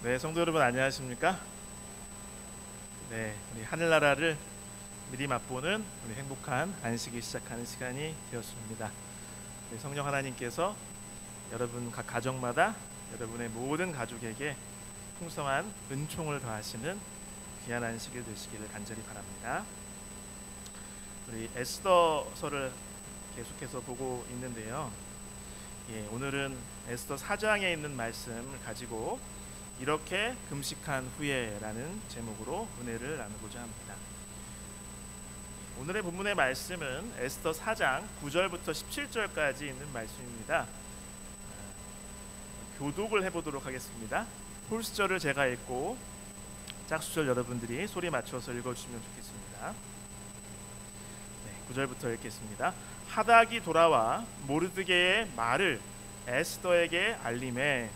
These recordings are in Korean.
네, 성도 여러분 안녕하십니까? 네, 우리 하늘나라를 미리 맛보는 우리 행복한 안식이 시작하는 시간이 되었습니다. 우리 성령 하나님께서 여러분 각 가정마다 여러분의 모든 가족에게 풍성한 은총을 더하시는 귀한 안식이 되시기를 간절히 바랍니다. 우리 에스더서를 계속해서 보고 있는데요. 오늘은 에스더 4장에 있는 말씀을 가지고 이렇게 금식한 후에라는 제목으로 은혜를 나누고자 합니다. 오늘의 본문의 말씀은 에스더 4장 9절부터 17절까지 있는 말씀입니다. 교독을 해보도록 하겠습니다. 홀수절을 제가 읽고 짝수절 여러분들이 소리 맞춰서 읽어주시면 좋겠습니다. 9절부터 읽겠습니다. 하닥이 돌아와 모르드게의 말을 에스더에게 알림해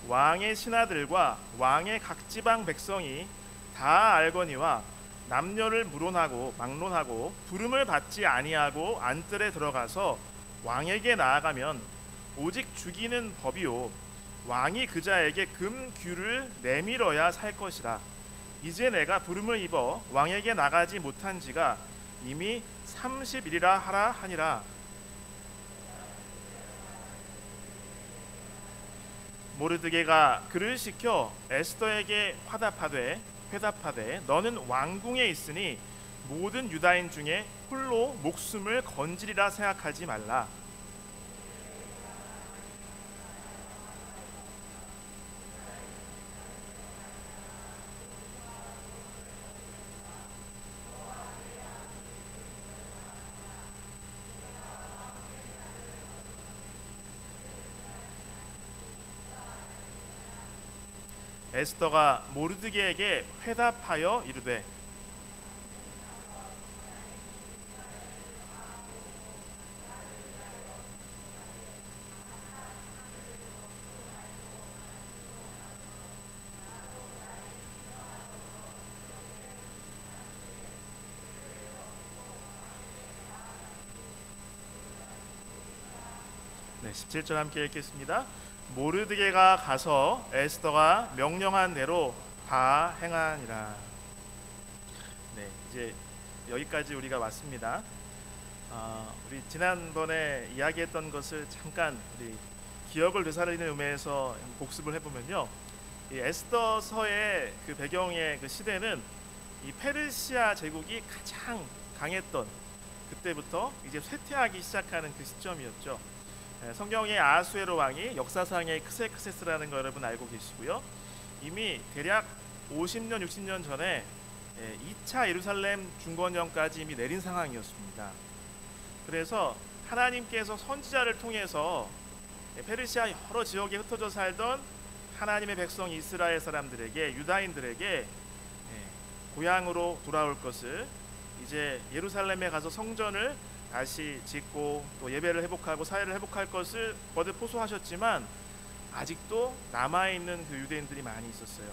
왕의 신하들과 왕의 각 지방 백성이 다 알거니와 남녀를 막론하고 부름을 받지 아니하고 안뜰에 들어가서 왕에게 나아가면 오직 죽이는 법이요 왕이 그자에게 금규를 내밀어야 살 것이라. 이제 내가 부름을 입어 왕에게 나가지 못한 지가 이미 30일이라 하라 하니라. 모르드게가 그를 시켜 에스더에게 회답하되 너는 왕궁에 있으니 모든 유다인 중에 홀로 목숨을 건지리라 생각하지 말라. 에스더가 모르드게에게 회답하여 이르되 네, 17절 함께 읽겠습니다. 모르드게가 가서 에스더가 명령한 대로 다 행하니라. 네, 이제 여기까지 우리가 왔습니다. 우리 지난번에 이야기했던 것을 잠깐 우리 기억을 되살리는 의미에서 복습을 해보면요, 이 에스더서의 그 배경의 그 시대는 이 페르시아 제국이 가장 강했던 그때부터 이제 쇠퇴하기 시작하는 그 시점이었죠. 성경의 아하수에로 왕이 역사상의 크세크세스라는 거 여러분 알고 계시고요. 이미 대략 50년 60년 전에 2차 예루살렘 중건령까지 이미 내린 상황이었습니다. 그래서 하나님께서 선지자를 통해서 페르시아 여러 지역에 흩어져 살던 하나님의 백성 이스라엘 사람들에게, 유다인들에게 고향으로 돌아올 것을, 이제 예루살렘에 가서 성전을 다시 짓고 또 예배를 회복하고 사회를 회복할 것을 거듭 호소하셨지만 아직도 남아있는 그 유대인들이 많이 있었어요.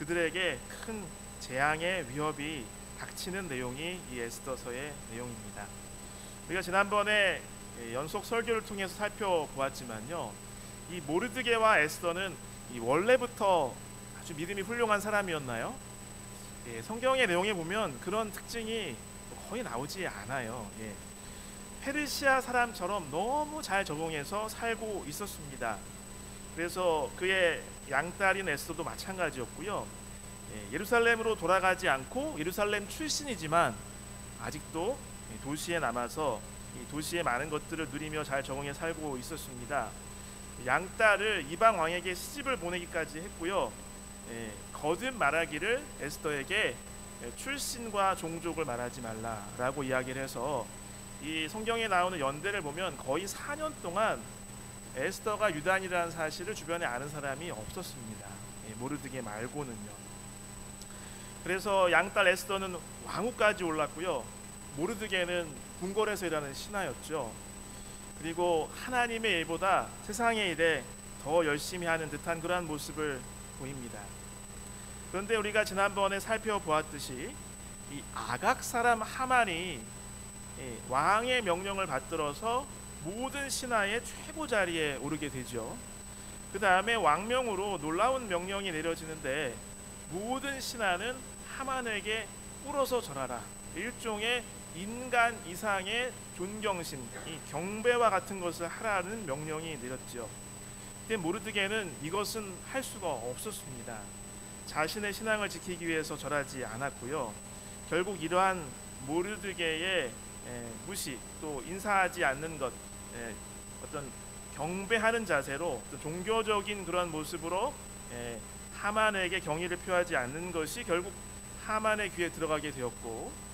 그들에게 큰 재앙의 위협이 닥치는 내용이 이 에스더서의 내용입니다. 우리가 지난번에 연속 설교를 통해서 살펴보았지만요, 이 모르드게와 에스더는 이 원래부터 아주 믿음이 훌륭한 사람이었나요? 성경의 내용에 보면 그런 특징이 거의 나오지 않아요. 페르시아 사람처럼 너무 잘 적응해서 살고 있었습니다. 그래서 그의 양딸인 에스더도 마찬가지였고요. 예루살렘으로 돌아가지 않고 예루살렘 출신이지만 아직도 도시에 남아서 이 도시의 많은 것들을 누리며 잘 적응해 살고 있었습니다. 양딸을 이방 왕에게 시집을 보내기까지 했고요. 거듭 말하기를 에스더에게 출신과 종족을 말하지 말라라고 이야기를 해서 이 성경에 나오는 연대를 보면 거의 4년 동안 에스더가 유다인이라는 사실을 주변에 아는 사람이 없었습니다. 모르드게 말고는요. 그래서 양딸 에스더는 왕후까지 올랐고요. 모르드게는 궁궐에서 일하는 신하였죠. 그리고 하나님의 일보다 세상의 일에 더 열심히 하는 듯한 그러한 모습을 보입니다. 그런데 우리가 지난번에 살펴보았듯이 이 아각 사람 하만이 왕의 명령을 받들어서 모든 신하의 최고 자리에 오르게 되죠. 그 다음에 왕명으로 놀라운 명령이 내려지는데 모든 신하는 하만에게 꿇어서 절하라. 일종의 인간 이상의 존경심, 이 경배와 같은 것을 하라는 명령이 내렸죠. 근데 모르드게는 이것은 할 수가 없었습니다. 자신의 신앙을 지키기 위해서 절하지 않았고요. 결국 이러한 모르드게의 무시, 또 인사하지 않는 것, 어떤 경배하는 자세로 종교적인 그런 모습으로 하만에게 경의를 표하지 않는 것이 결국 하만의 귀에 들어가게 되었고,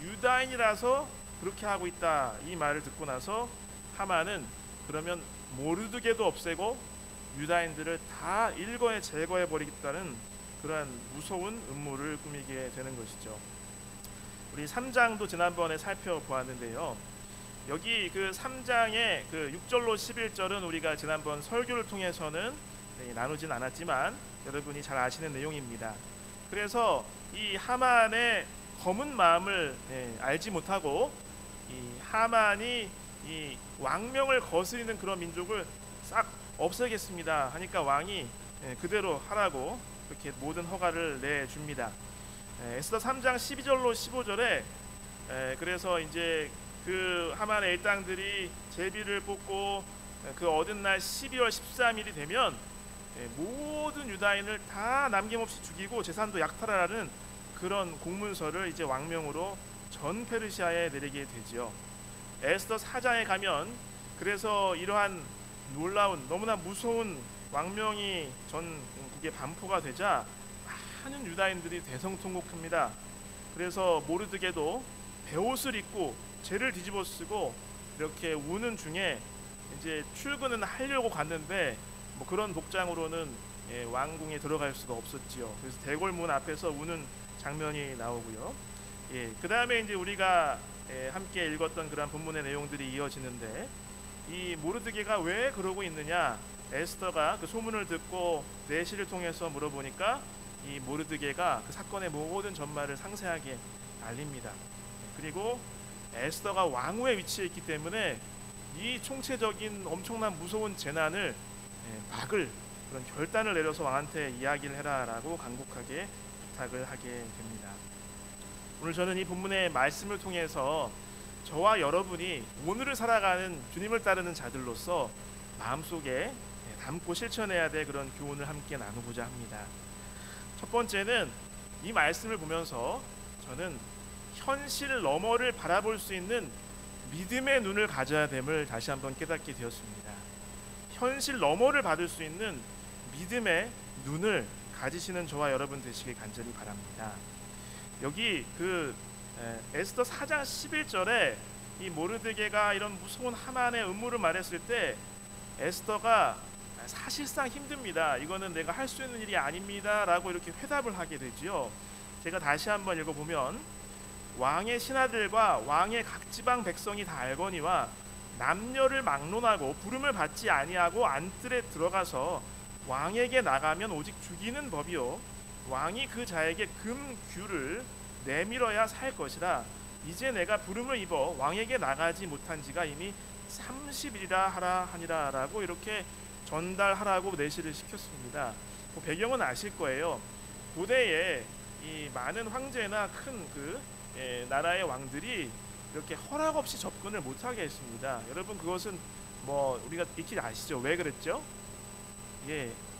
유다인이라서 그렇게 하고 있다 이 말을 듣고 나서 하만은 그러면 모르드게도 없애고 유다인들을 다 일거에 제거해 버리겠다는 그러한 무서운 음모를 꾸미게 되는 것이죠. 우리 3장도 지난번에 살펴보았는데요. 여기 그 3장의 그 6절로 11절은 우리가 지난번 설교를 통해서는 나누진 않았지만 여러분이 잘 아시는 내용입니다. 그래서 이 하만의 검은 마음을 알지 못하고 이 하만이 이 왕명을 거스리는 그런 민족을 싹 없애겠습니다 하니까 왕이 그대로 하라고 그렇게 모든 허가를 내줍니다. 에스더 3장 12절로 15절에 그래서 이제 그 하만의 일당들이 제비를 뽑고 그 얻은 날 12월 13일이 되면 모든 유다인을 다 남김없이 죽이고 재산도 약탈하라는 그런 공문서를 이제 왕명으로 전 페르시아에 내리게 되지요. 에스더 4장에 가면 그래서 이러한 놀라운 너무나 무서운 왕명이 전국에 반포가 되자 많은 유다인들이 대성통곡합니다. 그래서 모르드게도 베옷을 입고 죄를 뒤집어 쓰고 이렇게 우는 중에 이제 출근은 하려고 갔는데 뭐 그런 복장으로는 왕궁에 들어갈 수가 없었지요. 그래서 대궐문 앞에서 우는 장면이 나오고요. 그 다음에 이제 우리가 함께 읽었던 그런 본문의 내용들이 이어지는데 이 모르드게가 왜 그러고 있느냐, 에스더가 그 소문을 듣고 내시를 통해서 물어보니까 이 모르드게가 그 사건의 모든 전말을 상세하게 알립니다. 그리고 에스더가 왕후에 위치해 있기 때문에 이 총체적인 엄청난 무서운 재난을 막을 그런 결단을 내려서 왕한테 이야기를 해라라고 간곡하게 부탁을 하게 됩니다. 오늘 저는 이 본문의 말씀을 통해서 저와 여러분이 오늘을 살아가는 주님을 따르는 자들로서 마음속에 담고 실천해야 될 그런 교훈을 함께 나누고자 합니다. 첫 번째는 이 말씀을 보면서 저는 현실 너머를 바라볼 수 있는 믿음의 눈을 가져야 됨을 다시 한번 깨닫게 되었습니다. 현실 너머를 받을 수 있는 믿음의 눈을 가지시는 저와 여러분 되시길 간절히 바랍니다. 여기 그 에스더 4장 11절에 이 모르드게가 이런 무서운 하만의 음모를 말했을 때 에스더가 사실상 힘듭니다. 이거는 내가 할 수 있는 일이 아닙니다 라고 이렇게 회답을 하게 되지요. 제가 다시 한번 읽어보면 왕의 신하들과 왕의 각 지방 백성이 다 알거니와 남녀를 막론하고 부름을 받지 아니하고 안뜰에 들어가서 왕에게 나가면 오직 죽이는 법이요 왕이 그 자에게 금규를 내밀어야 살 것이라. 이제 내가 부름을 입어 왕에게 나가지 못한 지가 이미 30일이라 하라 하니라 라고 이렇게 전달하라고 내시를 시켰습니다. 배경은 아실 거예요. 고대에 이 많은 황제나 큰 그 나라의 왕들이 이렇게 허락 없이 접근을 못하게 했습니다. 여러분 그것은 뭐 우리가 익히 아시죠? 왜 그랬죠?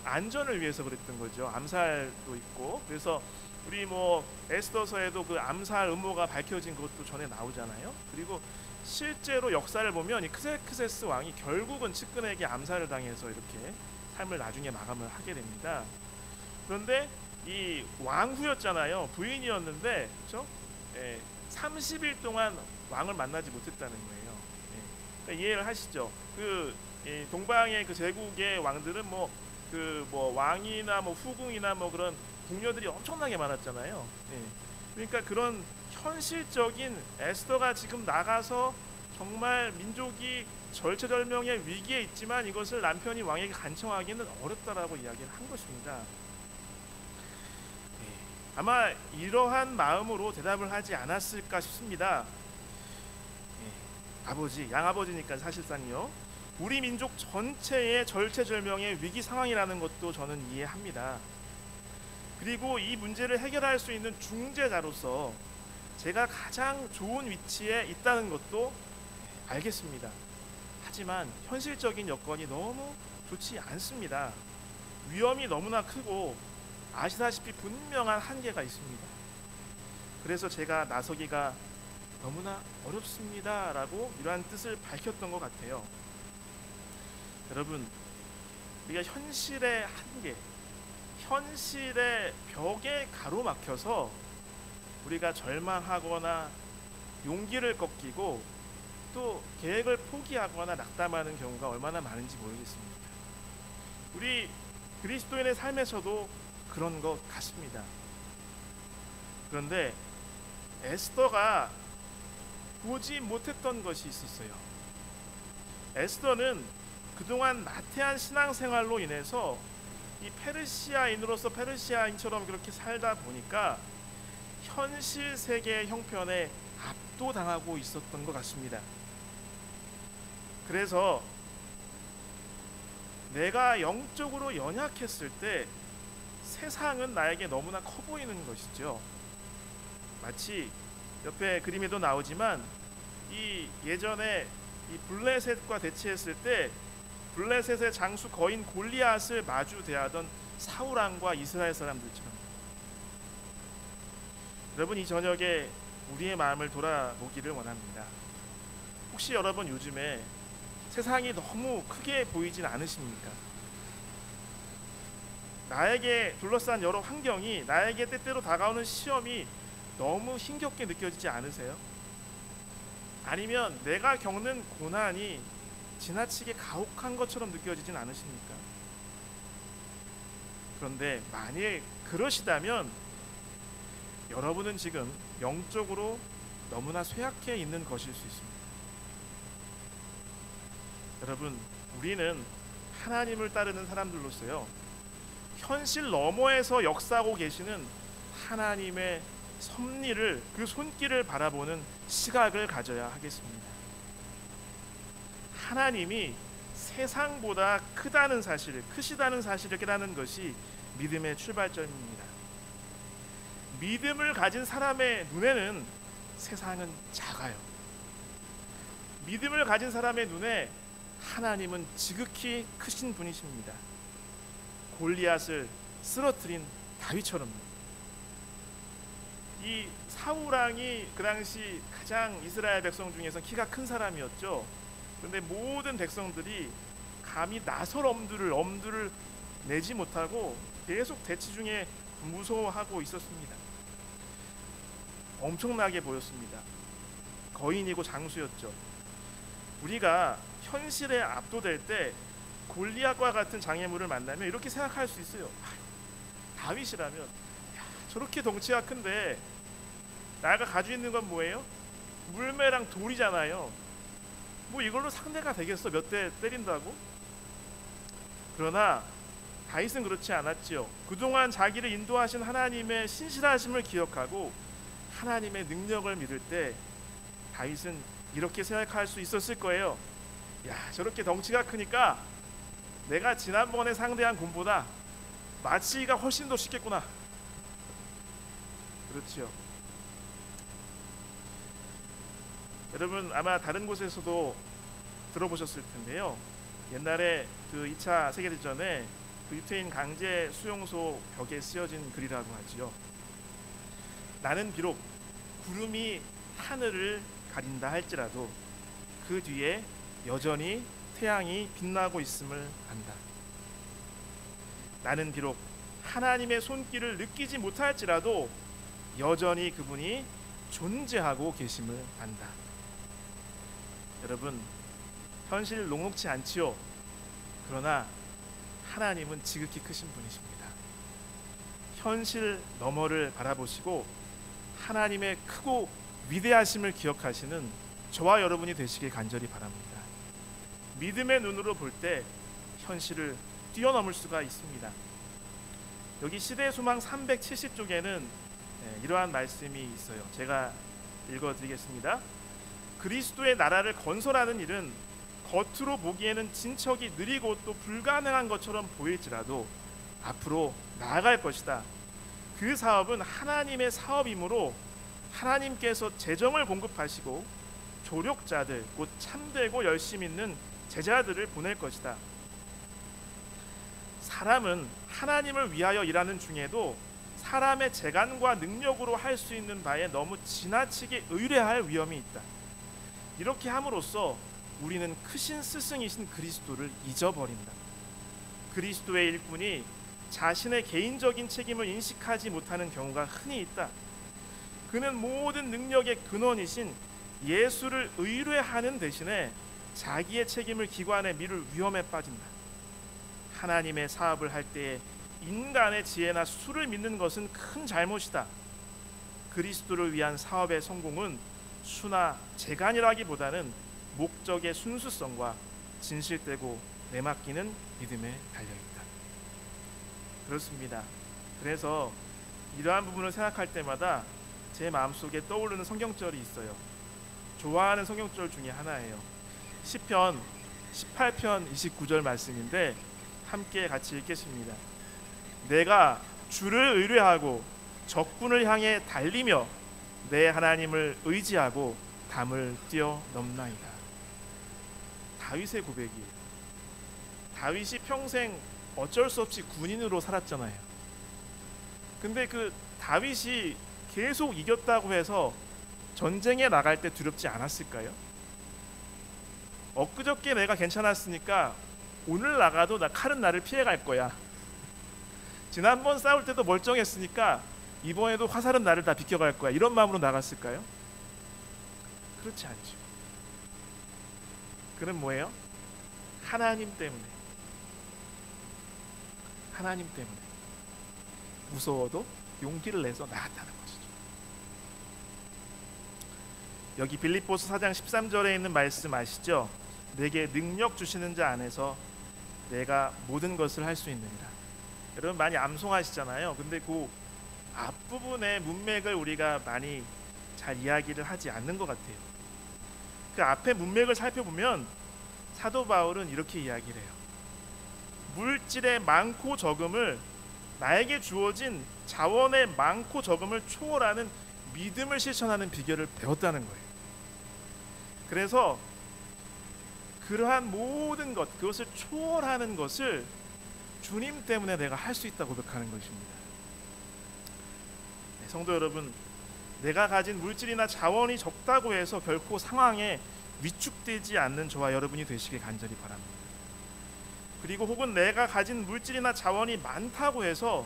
안전을 위해서 그랬던 거죠. 암살도 있고. 그래서 우리 뭐 에스더서에도 그 암살 음모가 밝혀진 것도 전에 나오잖아요. 그리고 실제로 역사를 보면 이 크세크세스 왕이 결국은 측근에게 암살을 당해서 이렇게 삶을 나중에 마감을 하게 됩니다. 그런데 이 왕후였잖아요. 부인이었는데 그렇죠? 30일 동안 왕을 만나지 못했다는 거예요. 그러니까 이해를 하시죠? 그 동방의 그 제국의 왕들은 뭐 왕이나 뭐 후궁이나 뭐 그런 궁녀들이 엄청나게 많았잖아요. 그러니까 그런 현실적인 에스더가 지금 나가서 정말 민족이 절체절명의 위기에 있지만 이것을 남편이 왕에게 간청하기는 어렵다라고 이야기를 한 것입니다. 아마 이러한 마음으로 대답을 하지 않았을까 싶습니다. 아버지, 양아버지니까 사실상요. 우리 민족 전체의 절체절명의 위기 상황이라는 것도 저는 이해합니다. 그리고 이 문제를 해결할 수 있는 중재자로서 제가 가장 좋은 위치에 있다는 것도 알겠습니다. 하지만 현실적인 여건이 너무 좋지 않습니다. 위험이 너무나 크고 아시다시피 분명한 한계가 있습니다. 그래서 제가 나서기가 너무나 어렵습니다 라고 이러한 뜻을 밝혔던 것 같아요. 여러분, 우리가 현실의 한계, 현실의 벽에 가로막혀서 우리가 절망하거나 용기를 꺾이고 또 계획을 포기하거나 낙담하는 경우가 얼마나 많은지 모르겠습니다. 우리 그리스도인의 삶에서도 그런 것 같습니다. 그런데 에스더가 보지 못했던 것이 있었어요. 에스더는 그동안 나태한 신앙생활로 인해서 이 페르시아인으로서 페르시아인처럼 그렇게 살다 보니까 현실 세계의 형편에 압도당하고 있었던 것 같습니다. 그래서 내가 영적으로 연약했을 때 세상은 나에게 너무나 커 보이는 것이죠. 마치 옆에 그림에도 나오지만 이 예전에 이 블레셋과 대치했을 때 블레셋의 장수 거인 골리앗을 마주 대하던 사울 왕과 이스라엘 사람들처럼, 여러분 이 저녁에 우리의 마음을 돌아보기를 원합니다. 혹시 여러분 요즘에 세상이 너무 크게 보이진 않으십니까? 나에게 둘러싼 여러 환경이, 나에게 때때로 다가오는 시험이 너무 힘겹게 느껴지지 않으세요? 아니면 내가 겪는 고난이 지나치게 가혹한 것처럼 느껴지진 않으십니까? 그런데 만일 그러시다면 여러분은 지금 영적으로 너무나 쇠약해 있는 것일 수 있습니다. 여러분, 우리는 하나님을 따르는 사람들로서요, 현실 너머에서 역사하고 계시는 하나님의 섭리를, 그 손길을 바라보는 시각을 가져야 하겠습니다. 하나님이 세상보다 크다는 사실을, 크시다는 사실을 깨닫는 것이 믿음의 출발점입니다. 믿음을 가진 사람의 눈에는 세상은 작아요. 믿음을 가진 사람의 눈에 하나님은 지극히 크신 분이십니다. 골리앗을 쓰러뜨린 다윗처럼요. 이 사울 왕이 그 당시 가장 이스라엘 백성 중에서 키가 큰 사람이었죠. 그런데 모든 백성들이 감히 나설 엄두를 내지 못하고 계속 대치 중에 무서워하고 있었습니다. 엄청나게 보였습니다. 거인이고 장수였죠. 우리가 현실에 압도될 때 골리앗과 같은 장애물을 만나면 이렇게 생각할 수 있어요. 다윗이라면 저렇게 덩치가 큰데 내가 가지고 있는 건 뭐예요? 물매랑 돌이잖아요. 뭐 이걸로 상대가 되겠어? 몇 대 때린다고? 그러나 다윗은 그렇지 않았지요. 그동안 자기를 인도하신 하나님의 신실하심을 기억하고 하나님의 능력을 믿을 때 다윗은 이렇게 생각할 수 있었을 거예요. 야, 저렇게 덩치가 크니까 내가 지난번에 상대한 곰보다 맞히기가 훨씬 더 쉽겠구나. 그렇지요. 여러분 아마 다른 곳에서도 들어보셨을 텐데요. 옛날에 그 2차 세계대전에 그 유태인 강제 수용소 벽에 쓰여진 글이라고 하지요. 나는 비록 구름이 하늘을 가린다 할지라도 그 뒤에 여전히 태양이 빛나고 있음을 안다. 나는 비록 하나님의 손길을 느끼지 못할지라도 여전히 그분이 존재하고 계심을 안다. 여러분, 현실 녹록치 않지요. 그러나 하나님은 지극히 크신 분이십니다. 현실 너머를 바라보시고 하나님의 크고 위대하심을 기억하시는 저와 여러분이 되시길 간절히 바랍니다. 믿음의 눈으로 볼 때 현실을 뛰어넘을 수가 있습니다. 여기 시대소망 370쪽에는 이러한 말씀이 있어요. 제가 읽어드리겠습니다. 그리스도의 나라를 건설하는 일은 겉으로 보기에는 진척이 느리고 또 불가능한 것처럼 보일지라도 앞으로 나아갈 것이다. 그 사업은 하나님의 사업이므로 하나님께서 재정을 공급하시고 조력자들, 곧 참되고 열심 있는 제자들을 보낼 것이다. 사람은 하나님을 위하여 일하는 중에도 사람의 재간과 능력으로 할 수 있는 바에 너무 지나치게 의뢰할 위험이 있다. 이렇게 함으로써 우리는 크신 스승이신 그리스도를 잊어버린다. 그리스도의 일꾼이 자신의 개인적인 책임을 인식하지 못하는 경우가 흔히 있다. 그는 모든 능력의 근원이신 예수를 의뢰하는 대신에 자기의 책임을 기관에 미룰 위험에 빠진다. 하나님의 사업을 할 때에 인간의 지혜나 수를 믿는 것은 큰 잘못이다. 그리스도를 위한 사업의 성공은 수나 재간이라기보다는 목적의 순수성과 진실되고 내맡기는 믿음에 달려있다. 그렇습니다. 그래서 이러한 부분을 생각할 때마다 제 마음속에 떠오르는 성경절이 있어요. 좋아하는 성경절 중에 하나예요. 시편 18편 29절 말씀인데 함께 같이 읽겠습니다. 내가 주를 의뢰하고 적군을 향해 달리며 내 하나님을 의지하고 담을 뛰어넘나이다. 다윗의 고백이에요. 다윗이 평생 어쩔 수 없이 군인으로 살았잖아요. 근데 그 다윗이 계속 이겼다고 해서 전쟁에 나갈 때 두렵지 않았을까요? 엊그저께 내가 괜찮았으니까 오늘 나가도 칼은 나를 피해갈 거야. 지난번 싸울 때도 멀쩡했으니까 이번에도 화살은 나를 다 비켜갈 거야. 이런 마음으로 나갔을까요? 그렇지 않죠. 그는 뭐예요? 하나님 때문에. 하나님 때문에 무서워도 용기를 내서 나갔다는 것이죠. 여기 빌립보서 4장 13절에 있는 말씀 아시죠? 내게 능력 주시는 자 안에서 내가 모든 것을 할 수 있느니라. 여러분 많이 암송하시잖아요. 근데 그 앞부분의 문맥을 우리가 많이 잘 이야기를 하지 않는 것 같아요. 그 앞에 문맥을 살펴보면 사도 바울은 이렇게 이야기를 해요. 물질의 많고 적음을 나에게 주어진 자원의 많고 적음을 초월하는 믿음을 실천하는 비결을 배웠다는 거예요. 그래서 그러한 모든 것, 그것을 초월하는 것을 주님 때문에 내가 할 수 있다고 고백하는 것입니다. 네, 성도 여러분, 내가 가진 물질이나 자원이 적다고 해서 결코 상황에 위축되지 않는 저와 여러분이 되시길 간절히 바랍니다. 그리고 혹은 내가 가진 물질이나 자원이 많다고 해서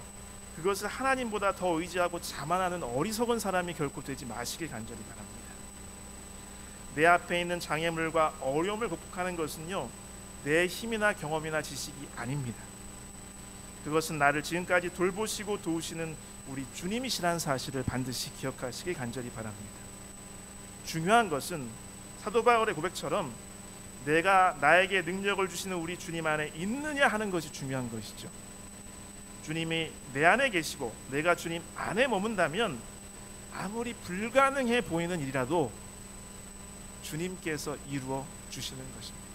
그것을 하나님보다 더 의지하고 자만하는 어리석은 사람이 결코 되지 마시길 간절히 바랍니다. 내 앞에 있는 장애물과 어려움을 극복하는 것은요, 내 힘이나 경험이나 지식이 아닙니다. 그것은 나를 지금까지 돌보시고 도우시는 우리 주님이시라는 사실을 반드시 기억하시길 간절히 바랍니다. 중요한 것은 사도 바울의 고백처럼 내가 나에게 능력을 주시는 우리 주님 안에 있느냐 하는 것이 중요한 것이죠. 주님이 내 안에 계시고 내가 주님 안에 머문다면 아무리 불가능해 보이는 일이라도 주님께서 이루어 주시는 것입니다.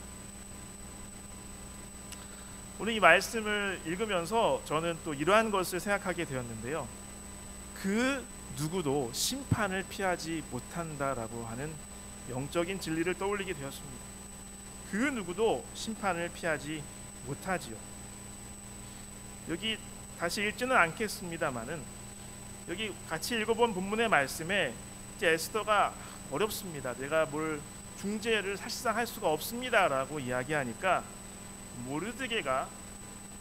오늘 이 말씀을 읽으면서 저는 또 이러한 것을 생각하게 되었는데요. 그 누구도 심판을 피하지 못한다라고 하는 영적인 진리를 떠올리게 되었습니다. 그 누구도 심판을 피하지 못하지요. 여기 다시 읽지는 않겠습니다만은 여기 같이 읽어본 본문의 말씀에 이제 에스더가 어렵습니다. 내가 뭘 중재를 사실상 할 수가 없습니다라고 이야기하니까 모르드게가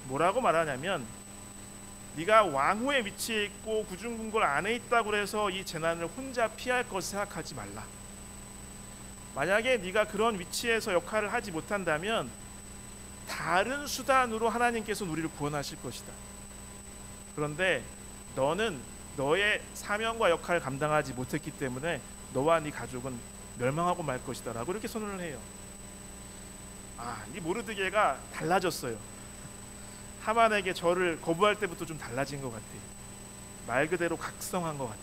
뭐라고 말하냐면 네가 왕후의 위치에 있고 구중궁궐 안에 있다고 해서 이 재난을 혼자 피할 것을 생각하지 말라. 만약에 네가 그런 위치에서 역할을 하지 못한다면 다른 수단으로 하나님께서 우리를 구원하실 것이다. 그런데 너는 너의 사명과 역할을 감당하지 못했기 때문에 너와 네 가족은 멸망하고 말 것이다 라고 이렇게 선언을 해요. 이 모르드게가 달라졌어요. 하만에게 절을 거부할 때부터 좀 달라진 것 같아요. 말 그대로 각성한 것 같아요.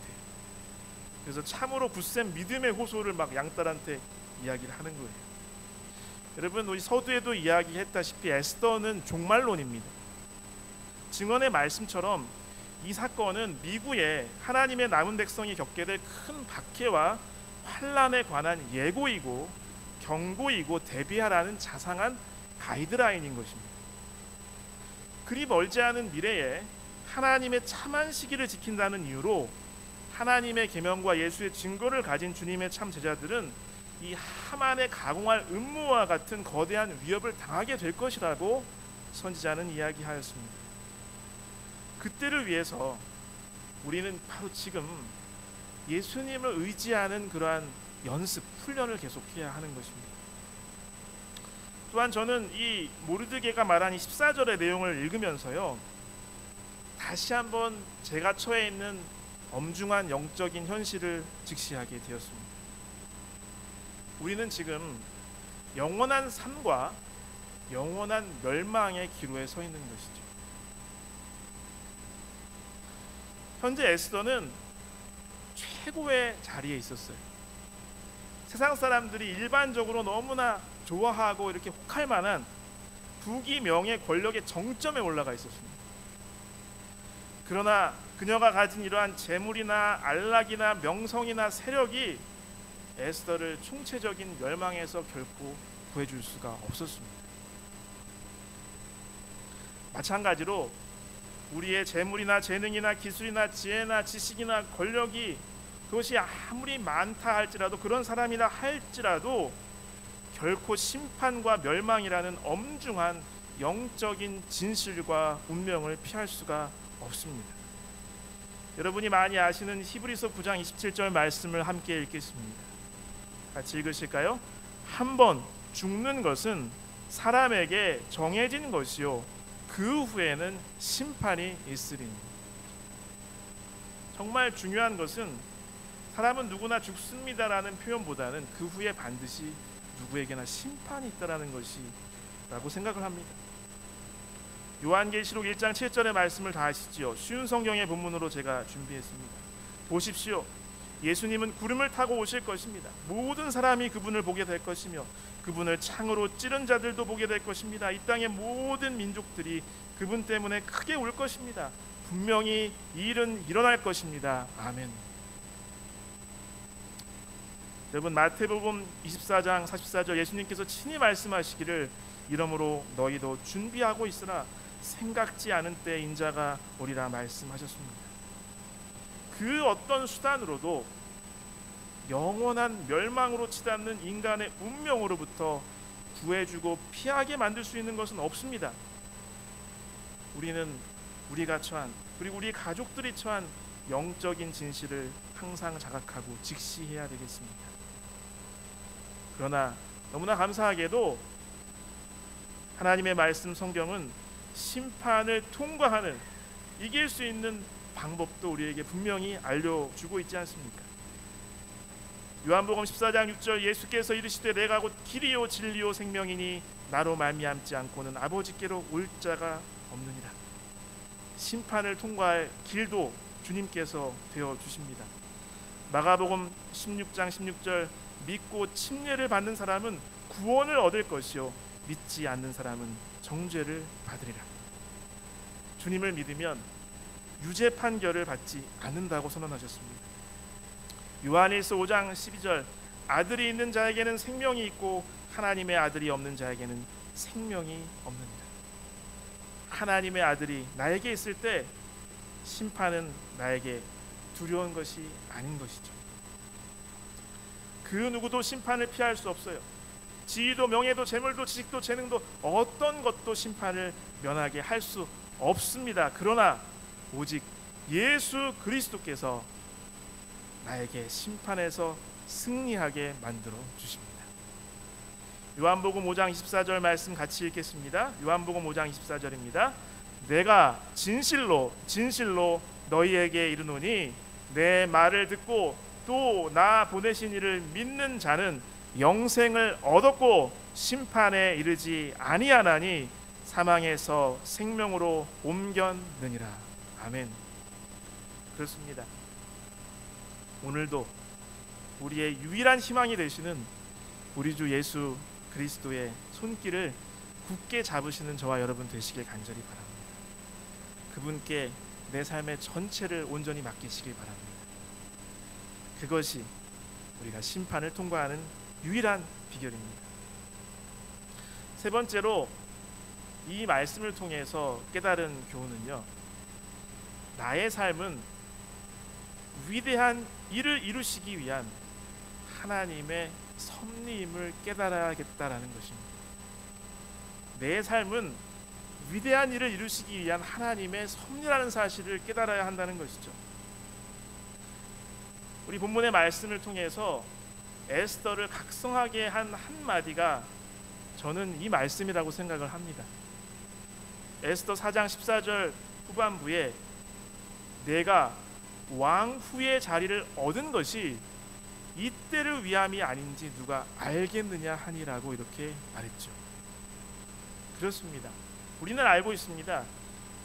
그래서 참으로 굳센 믿음의 호소를 막 양딸한테 이야기를 하는 거예요. 여러분, 우리 서두에도 이야기했다시피 에스더는 종말론입니다. 증언의 말씀처럼 이 사건은 미국의 하나님의 남은 백성이 겪게 될 큰 박해와 환란에 관한 예고이고 경고이고 대비하라는 자상한 가이드라인인 것입니다. 그리 멀지 않은 미래에 하나님의 참한 시기를 지킨다는 이유로 하나님의 계명과 예수의 증거를 가진 주님의 참 제자들은 이 하만의 가공할 음모와 같은 거대한 위협을 당하게 될 것이라고 선지자는 이야기하였습니다. 그때를 위해서 우리는 바로 지금 예수님을 의지하는 그러한 연습, 훈련을 계속해야 하는 것입니다. 또한 저는 이 모르드게가 말한 이 14절의 내용을 읽으면서요, 다시 한번 제가 처해 있는 엄중한 영적인 현실을 직시하게 되었습니다. 우리는 지금 영원한 삶과 영원한 멸망의 기로에 서 있는 것이죠. 현재 에스더는 최고의 자리에 있었어요. 세상 사람들이 일반적으로 너무나 좋아하고 이렇게 혹할 만한 부귀, 명예, 권력의 정점에 올라가 있었습니다. 그러나 그녀가 가진 이러한 재물이나 안락이나 명성이나 세력이 에스더를 총체적인 멸망에서 결코 구해줄 수가 없었습니다. 마찬가지로 우리의 재물이나 재능이나 기술이나 지혜나 지식이나 권력이 그것이 아무리 많다 할지라도, 그런 사람이라 할지라도 결코 심판과 멸망이라는 엄중한 영적인 진실과 운명을 피할 수가 없습니다. 여러분이 많이 아시는 히브리서 9장 27절 말씀을 함께 읽겠습니다. 같이 읽으실까요? 한번 죽는 것은 사람에게 정해진 것이요 그 후에는 심판이 있으리니. 정말 중요한 것은 사람은 누구나 죽습니다라는 표현보다는 그 후에 반드시 누구에게나 심판이 있다라는 것이라고 생각을 합니다. 요한계시록 1장 7절의 말씀을 다 아시지요. 쉬운 성경의 본문으로 제가 준비했습니다. 보십시오. 예수님은 구름을 타고 오실 것입니다. 모든 사람이 그분을 보게 될 것이며 그분을 창으로 찌른 자들도 보게 될 것입니다. 이 땅의 모든 민족들이 그분 때문에 크게 울 것입니다. 분명히 이 일은 일어날 것입니다. 아멘. 여러분, 마태복음 24장 44절 예수님께서 친히 말씀하시기를 이러므로 너희도 준비하고 있으라 생각지 않은 때 인자가 오리라 말씀하셨습니다. 그 어떤 수단으로도 영원한 멸망으로 치닫는 인간의 운명으로부터 구해주고 피하게 만들 수 있는 것은 없습니다. 우리는 우리가 처한, 그리고 우리 가족들이 처한 영적인 진실을 항상 자각하고 직시해야 되겠습니다. 그러나 너무나 감사하게도 하나님의 말씀 성경은 심판을 통과하는, 이길 수 있는 방법도 우리에게 분명히 알려주고 있지 않습니까? 요한복음 14장 6절 예수께서 이르시되 내가 곧 길이요 진리요 생명이니 나로 말미암지 않고는 아버지께로 올 자가 없느니라. 심판을 통과할 길도 주님께서 되어 주십니다. 마가복음 16장 16절 믿고 침례를 받는 사람은 구원을 얻을 것이요 믿지 않는 사람은 정죄를 받으리라. 주님을 믿으면 유죄 판결을 받지 않는다고 선언하셨습니다. 요한일서 5장 12절 아들이 있는 자에게는 생명이 있고 하나님의 아들이 없는 자에게는 생명이 없느니라. 하나님의 아들이 나에게 있을 때 심판은 나에게 두려운 것이 아닌 것이죠. 그 누구도 심판을 피할 수 없어요. 지위도 명예도 재물도 지식도 재능도 어떤 것도 심판을 면하게 할 수 없습니다. 그러나 오직 예수 그리스도께서 나에게 심판에서 승리하게 만들어 주십니다. 요한복음 5장 24절 말씀 같이 읽겠습니다. 요한복음 5장 24절입니다. 내가 진실로 진실로 너희에게 이르노니 내 말을 듣고 또 나 보내신 이를 믿는 자는 영생을 얻었고 심판에 이르지 아니하나니 사망에서 생명으로 옮겼느니라. 아멘. 그렇습니다. 오늘도 우리의 유일한 희망이 되시는 우리 주 예수 그리스도의 손길을 굳게 잡으시는 저와 여러분 되시길 간절히 바랍니다. 그분께 내 삶의 전체를 온전히 맡기시길 바랍니다. 그것이 우리가 심판을 통과하는 유일한 비결입니다. 세 번째로 이 말씀을 통해서 깨달은 교훈은요, 나의 삶은 위대한 일을 이루시기 위한 하나님의 섭리임을 깨달아야겠다라는 것입니다. 내 삶은 위대한 일을 이루시기 위한 하나님의 섭리라는 사실을 깨달아야 한다는 것이죠. 우리 본문의 말씀을 통해서 에스더를 각성하게 한 한마디가 저는 이 말씀이라고 생각을 합니다. 에스더 4장 14절 후반부에 내가 왕후의 자리를 얻은 것이 이때를 위함이 아닌지 누가 알겠느냐 하니라고 이렇게 말했죠. 그렇습니다. 우리는 알고 있습니다.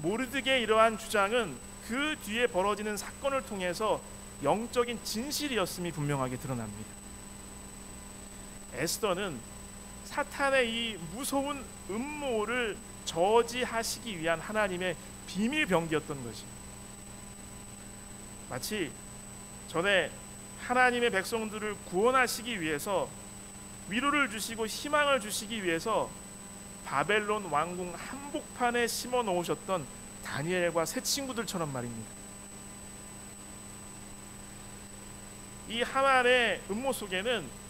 모르드게의 이러한 주장은 그 뒤에 벌어지는 사건을 통해서 영적인 진실이었음이 분명하게 드러납니다. 에스더는 사탄의 이 무서운 음모를 저지하시기 위한 하나님의 비밀 병기였던 것이, 마치 전에 하나님의 백성들을 구원하시기 위해서 위로를 주시고 희망을 주시기 위해서 바벨론 왕궁 한복판에 심어 놓으셨던 다니엘과 세 친구들처럼 말입니다. 이 하만의 음모 속에는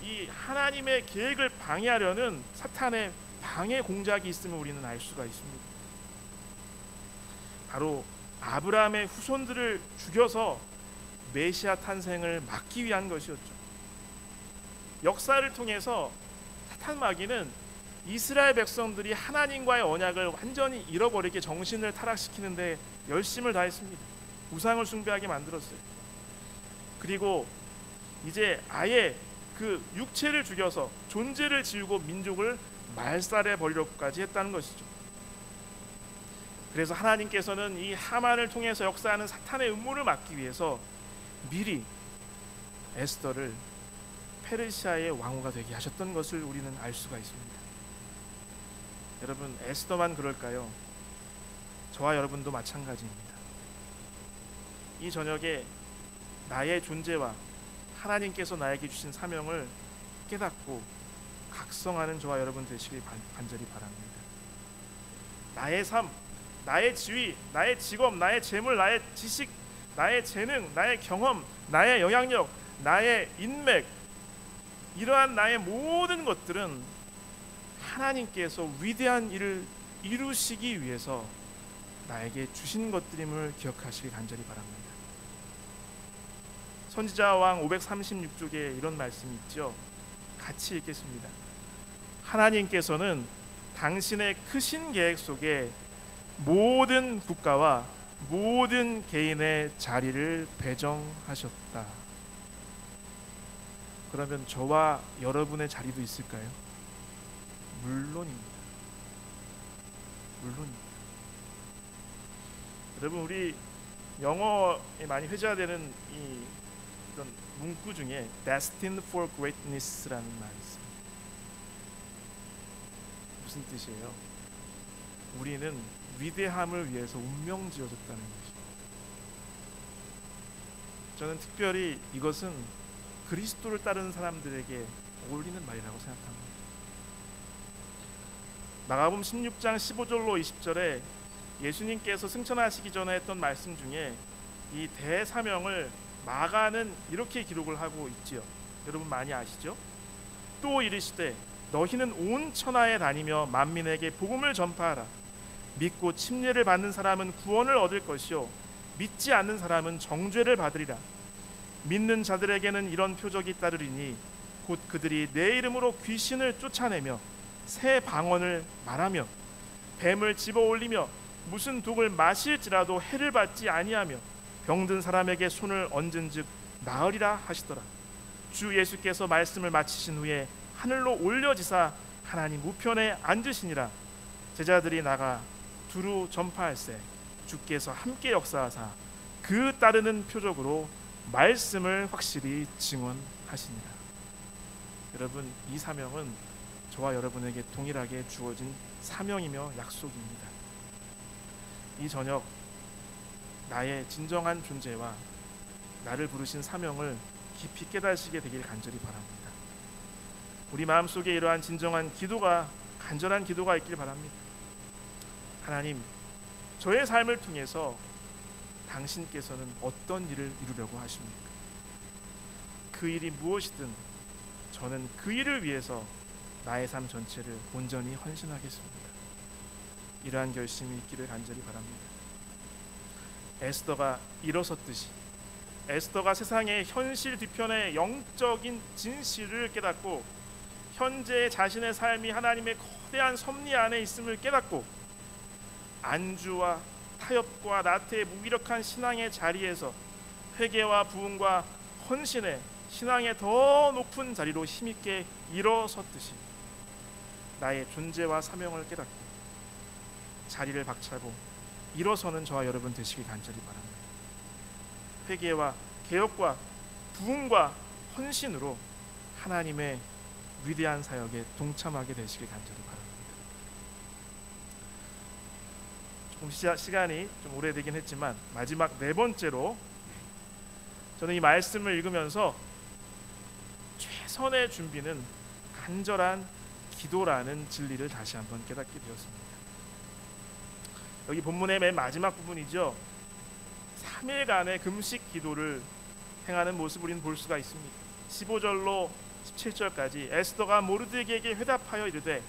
이 하나님의 계획을 방해하려는 사탄의 방해 공작이 있음을 우리는 알 수가 있습니다. 바로 아브라함의 후손들을 죽여서 메시아 탄생을 막기 위한 것이었죠. 역사를 통해서 사탄 마귀는 이스라엘 백성들이 하나님과의 언약을 완전히 잃어버리게 정신을 타락시키는데 열심을 다했습니다. 우상을 숭배하게 만들었어요. 그리고 이제 아예 그 육체를 죽여서 존재를 지우고 민족을 말살해 버리려고까지 했다는 것이죠. 그래서 하나님께서는 이 하만을 통해서 역사하는 사탄의 음모를 막기 위해서 미리 에스더를 페르시아의 왕후가 되게 하셨던 것을 우리는 알 수가 있습니다. 여러분, 에스더만 그럴까요? 저와 여러분도 마찬가지입니다. 이 저녁에 나의 존재와 하나님께서 나에게 주신 사명을 깨닫고 각성하는 저와 여러분 되시길 간절히 바랍니다. 나의 삶, 나의 지위, 나의 직업, 나의 재물, 나의 지식, 나의 재능, 나의 경험, 나의 영향력, 나의 인맥, 이러한 나의 모든 것들은 하나님께서 위대한 일을 이루시기 위해서 나에게 주신 것들임을 기억하시길 간절히 바랍니다. 선지자왕 536쪽에 이런 말씀이 있죠. 같이 읽겠습니다. 하나님께서는 당신의 크신 계획 속에 모든 국가와 모든 개인의 자리를 배정하셨다. 그러면 저와 여러분의 자리도 있을까요? 물론입니다. 물론입니다. 여러분, 우리 영어에 많이 회자되는 이런 문구 중에 destined for greatness라는 말이 있습니다. 무슨 뜻이에요? 우리는 위대함을 위해서 운명지어졌다는 것입니다. 저는 특별히 이것은 그리스도를 따르는 사람들에게 어울리는 말이라고 생각합니다. 마가복음 16장 15절로 20절에 예수님께서 승천하시기 전에 했던 말씀 중에 이 대사명을 마가는 이렇게 기록을 하고 있지요. 여러분 많이 아시죠? 또 이르시되 너희는 온 천하에 다니며 만민에게 복음을 전파하라. 믿고 침례를 받는 사람은 구원을 얻을 것이요 믿지 않는 사람은 정죄를 받으리라. 믿는 자들에게는 이런 표적이 따르리니 곧 그들이 내 이름으로 귀신을 쫓아내며 새 방언을 말하며 뱀을 집어올리며 무슨 독을 마실지라도 해를 받지 아니하며 병든 사람에게 손을 얹은즉 나으리라 하시더라. 주 예수께서 말씀을 마치신 후에 하늘로 올려지사 하나님 우편에 앉으시니라. 제자들이 나가 두루 전파할세 주께서 함께 역사하사 그 따르는 표적으로 말씀을 확실히 증언하시니라. 여러분, 이 사명은 저와 여러분에게 동일하게 주어진 사명이며 약속입니다. 이 저녁 나의 진정한 존재와 나를 부르신 사명을 깊이 깨달으시게 되길 간절히 바랍니다. 우리 마음속에 이러한 진정한 기도가, 간절한 기도가 있길 바랍니다. 하나님, 저의 삶을 통해서 당신께서는 어떤 일을 이루려고 하십니까? 그 일이 무엇이든 저는 그 일을 위해서 나의 삶 전체를 온전히 헌신하겠습니다. 이러한 결심이 있기를 간절히 바랍니다. 에스더가 일어섰듯이 에스더가 세상의 현실 뒤편의 영적인 진실을 깨닫고 현재 자신의 삶이 하나님의 거대한 섭리 안에 있음을 깨닫고 안주와 타협과 나태의 무기력한 신앙의 자리에서 회개와 부흥과 헌신의 신앙의 더 높은 자리로 힘있게 일어섰듯이 나의 존재와 사명을 깨닫고 자리를 박차고 일어서는 저와 여러분 되시길 간절히 바랍니다. 회개와 개혁과 부흥과 헌신으로 하나님의 위대한 사역에 동참하게 되시길 간절히 바랍니다. 조금 시간이 좀 오래되긴 했지만 마지막 네 번째로, 저는 이 말씀을 읽으면서 최선의 준비는 간절한 기도라는 진리를 다시 한번 깨닫게 되었습니다. 여기 본문의 맨 마지막 부분이죠. 3일간의 금식 기도를 행하는 모습을 우리는 볼 수가 있습니다. 15절로 17절까지 에스더가 모르드게에게 회답하여 이르되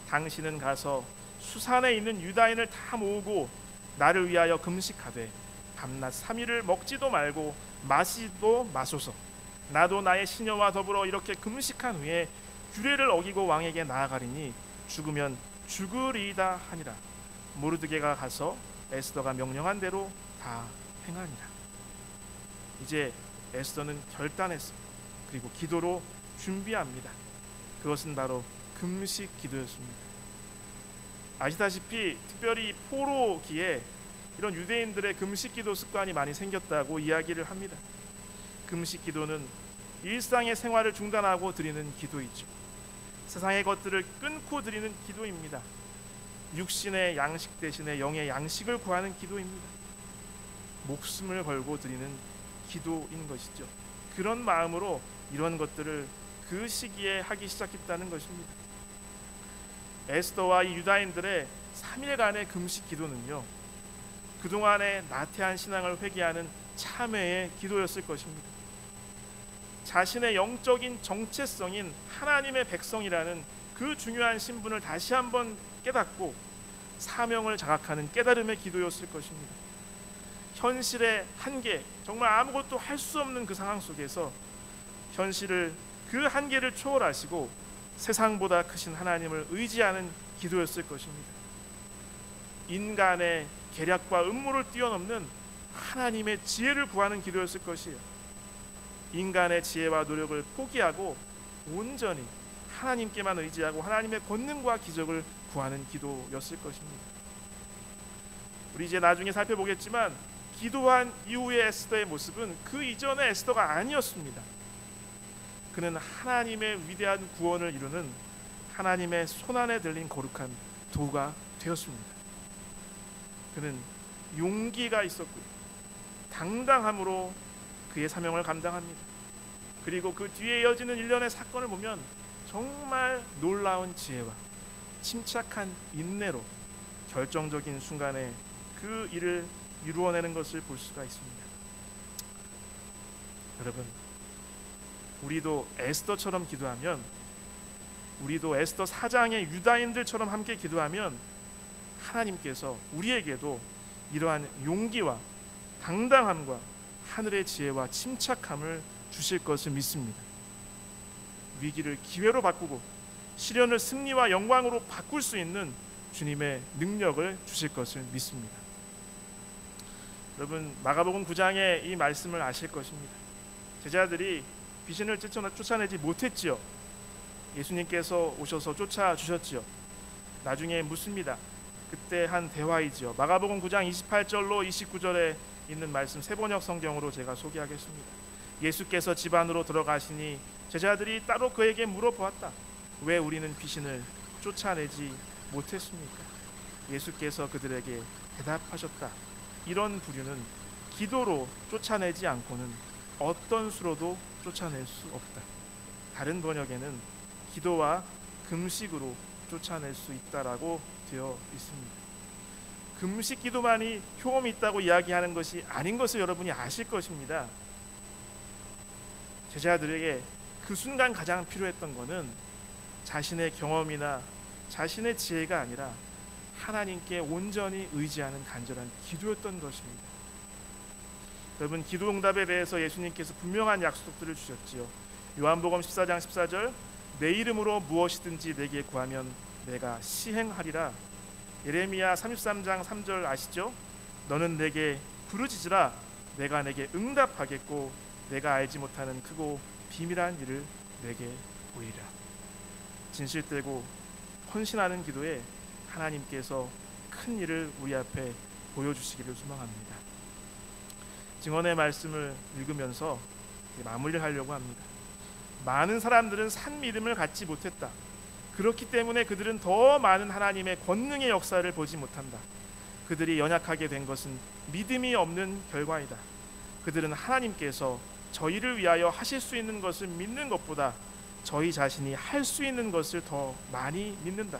당신은 가서 수산에 있는 유다인을 다 모으고 나를 위하여 금식하되 밤낮 3일을 먹지도 말고 마시도 마소서. 나도 나의 시녀와 더불어 이렇게 금식한 후에 규례를 어기고 왕에게 나아가리니 죽으면 죽으리이다 하니라. 모르드게가 가서 에스더가 명령한 대로 다 행하니라. 이제 에스더는 결단했습니다. 그리고 기도로 준비합니다. 그것은 바로 금식 기도였습니다. 아시다시피 특별히 포로기에 이런 유대인들의 금식 기도 습관이 많이 생겼다고 이야기를 합니다. 금식 기도는 일상의 생활을 중단하고 드리는 기도이죠. 세상의 것들을 끊고 드리는 기도입니다. 육신의 양식 대신에 영의 양식을 구하는 기도입니다. 목숨을 걸고 드리는 기도인 것이죠. 그런 마음으로 이런 것들을 그 시기에 하기 시작했다는 것입니다. 에스더와 이 유다인들의 3일간의 금식 기도는요, 그동안의 나태한 신앙을 회개하는 참회의 기도였을 것입니다. 자신의 영적인 정체성인 하나님의 백성이라는 그 중요한 신분을 다시 한번 깨닫고 사명을 자각하는 깨달음의 기도였을 것입니다. 현실의 한계, 정말 아무것도 할 수 없는 그 상황 속에서 현실을, 그 한계를 초월하시고 세상보다 크신 하나님을 의지하는 기도였을 것입니다. 인간의 계략과 음모를 뛰어넘는 하나님의 지혜를 구하는 기도였을 것이에요. 인간의 지혜와 노력을 포기하고 온전히 하나님께만 의지하고 하나님의 권능과 기적을 구하는 기도였을 것입니다. 우리 이제 나중에 살펴보겠지만 기도한 이후의 에스더의 모습은 그 이전의 에스더가 아니었습니다. 그는 하나님의 위대한 구원을 이루는 하나님의 손안에 들린 거룩한 도가 되었습니다. 그는 용기가 있었고요, 당당함으로 그의 사명을 감당합니다. 그리고 그 뒤에 이어지는 일련의 사건을 보면 정말 놀라운 지혜와 침착한 인내로 결정적인 순간에 그 일을 이루어내는 것을 볼 수가 있습니다. 여러분, 우리도 에스더처럼 기도하면, 우리도 에스더 4장의 유다인들처럼 함께 기도하면 하나님께서 우리에게도 이러한 용기와 당당함과 하늘의 지혜와 침착함을 주실 것을 믿습니다. 위기를 기회로 바꾸고 시련을 승리와 영광으로 바꿀 수 있는 주님의 능력을 주실 것을 믿습니다. 여러분, 마가복음 9장의 이 말씀을 아실 것입니다. 제자들이 귀신을 쫓아내지 못했지요. 예수님께서 오셔서 쫓아주셨지요. 나중에 묻습니다. 그때 한 대화이지요. 마가복음 9장 28절로 29절에 있는 말씀 세번역 성경으로 제가 소개하겠습니다. 예수께서 집 안으로 들어가시니 제자들이 따로 그에게 물어보았다. 왜 우리는 귀신을 쫓아내지 못했습니까? 예수께서 그들에게 대답하셨다. 이런 부류는 기도로 쫓아내지 않고는 어떤 수로도 쫓아낼 수 없다. 다른 번역에는 기도와 금식으로 쫓아낼 수 있다라고 되어 있습니다. 금식 기도만이 효험이 있다고 이야기하는 것이 아닌 것을 여러분이 아실 것입니다. 제자들에게 그 순간 가장 필요했던 것은 자신의 경험이나 자신의 지혜가 아니라 하나님께 온전히 의지하는 간절한 기도였던 것입니다. 여러분, 기도 응답에 대해서 예수님께서 분명한 약속들을 주셨지요. 요한복음 14장 14절, 내 이름으로 무엇이든지 내게 구하면 내가 시행하리라. 예레미야 33장 3절 아시죠? 너는 내게 부르짖으라. 내가 내게 응답하겠고 내가 알지 못하는 크고 비밀한 일을 내게 보이리라. 진실되고 헌신하는 기도에 하나님께서 큰 일을 우리 앞에 보여주시기를 소망합니다. 증언의 말씀을 읽으면서 마무리를 하려고 합니다. 많은 사람들은 산 믿음을 갖지 못했다. 그렇기 때문에 그들은 더 많은 하나님의 권능의 역사를 보지 못한다. 그들이 연약하게 된 것은 믿음이 없는 결과이다. 그들은 하나님께서 저희를 위하여 하실 수 있는 것을 믿는 것보다 저희 자신이 할 수 있는 것을 더 많이 믿는다.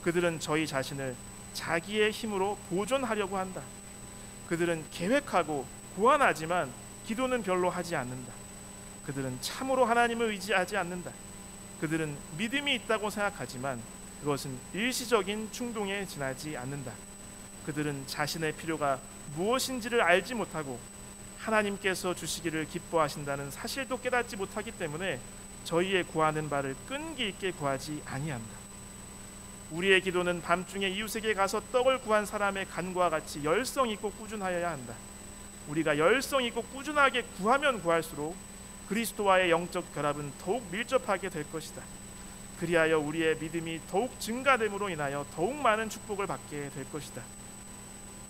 그들은 저희 자신을 자기의 힘으로 보존하려고 한다. 그들은 계획하고 고안하지만 기도는 별로 하지 않는다. 그들은 참으로 하나님을 의지하지 않는다. 그들은 믿음이 있다고 생각하지만 그것은 일시적인 충동에 지나지 않는다. 그들은 자신의 필요가 무엇인지를 알지 못하고 하나님께서 주시기를 기뻐하신다는 사실도 깨닫지 못하기 때문에 저희의 구하는 바를 끈기 있게 구하지 아니한다. 우리의 기도는 밤중에 이웃에게 가서 떡을 구한 사람의 간과 같이 열성 있고 꾸준하여야 한다. 우리가 열성 있고 꾸준하게 구하면 구할수록 그리스도와의 영적 결합은 더욱 밀접하게 될 것이다. 그리하여 우리의 믿음이 더욱 증가됨으로 인하여 더욱 많은 축복을 받게 될 것이다.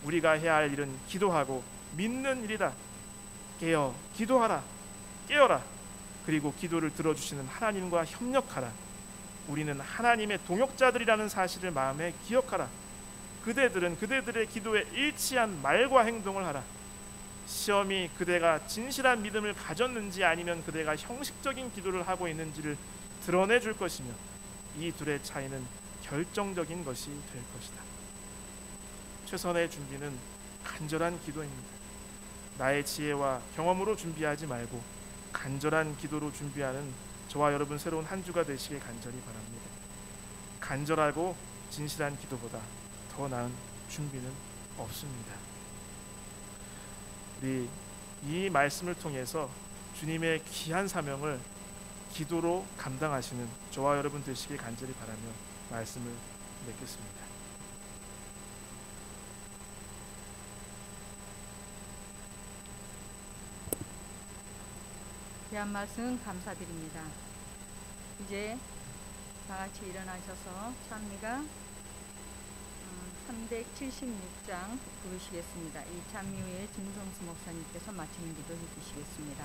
우리가 해야 할 일은 기도하고 믿는 일이다. 깨어 기도하라. 깨어라. 그리고 기도를 들어주시는 하나님과 협력하라. 우리는 하나님의 동역자들이라는 사실을 마음에 기억하라. 그대들은 그대들의 기도에 일치한 말과 행동을 하라. 시험이 그대가 진실한 믿음을 가졌는지 아니면 그대가 형식적인 기도를 하고 있는지를 드러내 줄 것이며 이 둘의 차이는 결정적인 것이 될 것이다. 최선의 준비는 간절한 기도입니다. 나의 지혜와 경험으로 준비하지 말고 간절한 기도로 준비하는 저와 여러분 새로운 한 주가 되시길 간절히 바랍니다. 간절하고 진실한 기도보다 더 나은 준비는 없습니다. 우리 이 말씀을 통해서 주님의 귀한 사명을 기도로 감당하시는 저와 여러분 되시길 간절히 바라며 말씀을 맺겠습니다. 귀한 말씀 감사드립니다. 이제 다 같이 일어나셔서 찬미가 376장 부르시겠습니다. 이 찬미 후에 김성수 목사님께서 마치는 기도 해주시겠습니다.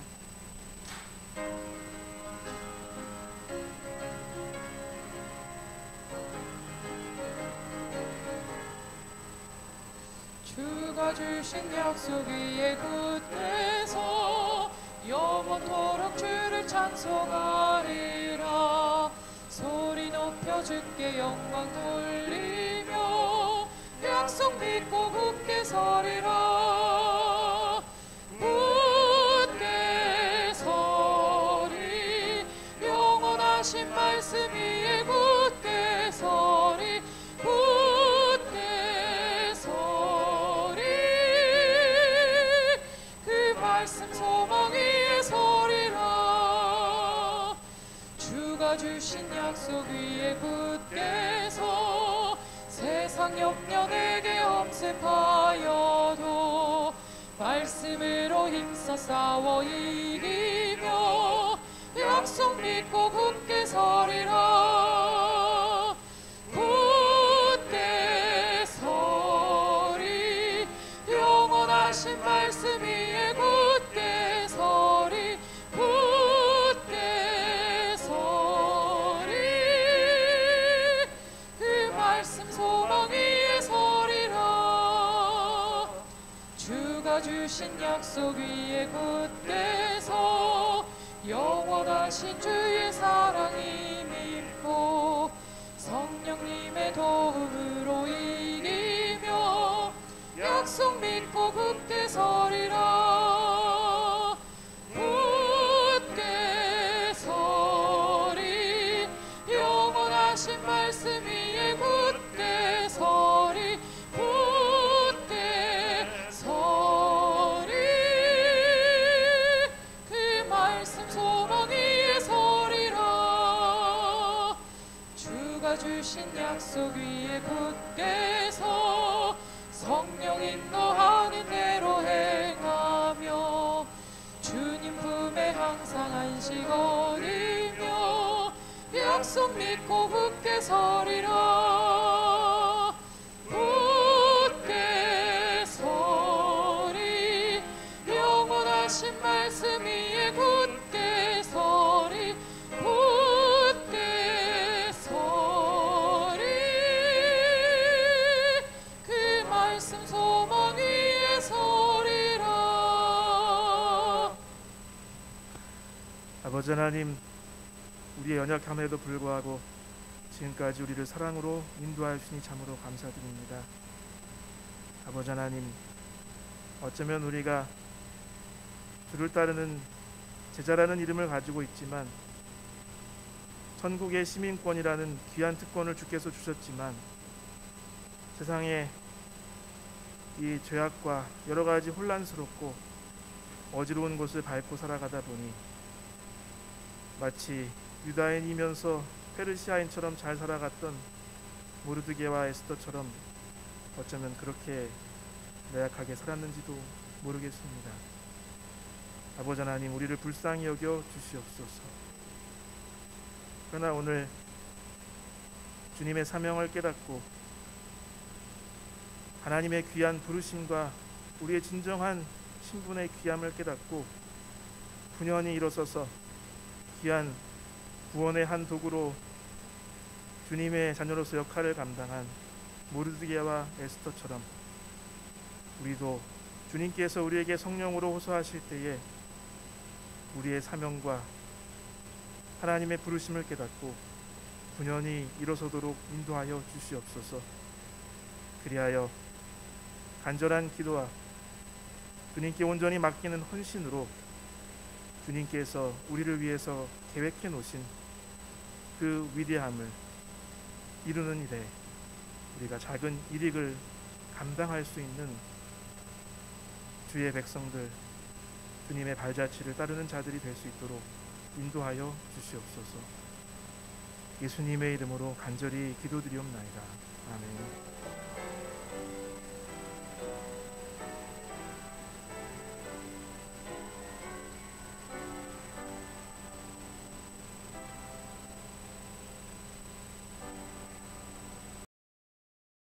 주가 주신 약속 위에 굳게서 영원토록 주를 찬송하리라. 소리 높여 주께 영광 돌리며 약속 믿고 굳게 서리라. 굳게 서리 영원하신 말씀 위에 굳게 서리. 굳게 서리 그 말씀 소망 위에 서리라. 주가 주신 약속 위에 굳게 서 세상 역련에게 엄습하여도 말씀으로 힘써 싸워 이기며 약속 믿고 굳게 서리라. 굳게 서리 영원하신 말씀 위에 굳게 서리. 굳게 주신 약속 위에 굳게 서 영원하신 주의 사랑이 믿고 성령님의 도움으로 이기며 약속 믿고 굳게 서리라. 굳게 서리 영원하신 말씀 위에 굳게 서리 굳게 서리 그 말씀 소망 위에 서리라. 주가 주신 약속 위에 굳게 서 성령 인도하는 대로 행하며 주님 품에 항상 안식 얻으며 약속 믿고 굳게 서리라. 굳게 서리 영원하신 말씀 위에 굳게 서리 굳게 서리 그 말씀 소망 위에 서리라. 아버지 하나님, 우리의 연약함에도 불구하고 지금까지 우리를 사랑으로 인도하시니 참으로 감사드립니다. 아버지 하나님, 어쩌면 우리가 주를 따르는 제자라는 이름을 가지고 있지만 천국의 시민권이라는 귀한 특권을 주께서 주셨지만 세상에 이 죄악과 여러 가지 혼란스럽고 어지러운 곳을 밟고 살아가다 보니 마치 유다인이면서 페르시아인처럼 잘 살아갔던 모르드게와 에스더처럼 어쩌면 그렇게 나약하게 살았는지도 모르겠습니다. 아버지 하나님, 우리를 불쌍히 여겨 주시옵소서. 그러나 오늘 주님의 사명을 깨닫고 하나님의 귀한 부르심과 우리의 진정한 신분의 귀함을 깨닫고 분연히 일어서서 귀한 구원의 한 도구로 주님의 자녀로서 역할을 감당한 모르드게와 에스더처럼 우리도 주님께서 우리에게 성령으로 호소하실 때에 우리의 사명과 하나님의 부르심을 깨닫고 분연히 일어서도록 인도하여 주시옵소서. 그리하여 간절한 기도와 주님께 온전히 맡기는 헌신으로 주님께서 우리를 위해서 계획해 놓으신 그 위대함을 이루는 일에 우리가 작은 일익을 감당할 수 있는 주의 백성들, 주님의 발자취를 따르는 자들이 될 수 있도록 인도하여 주시옵소서. 예수님의 이름으로 간절히 기도드리옵나이다. 아멘.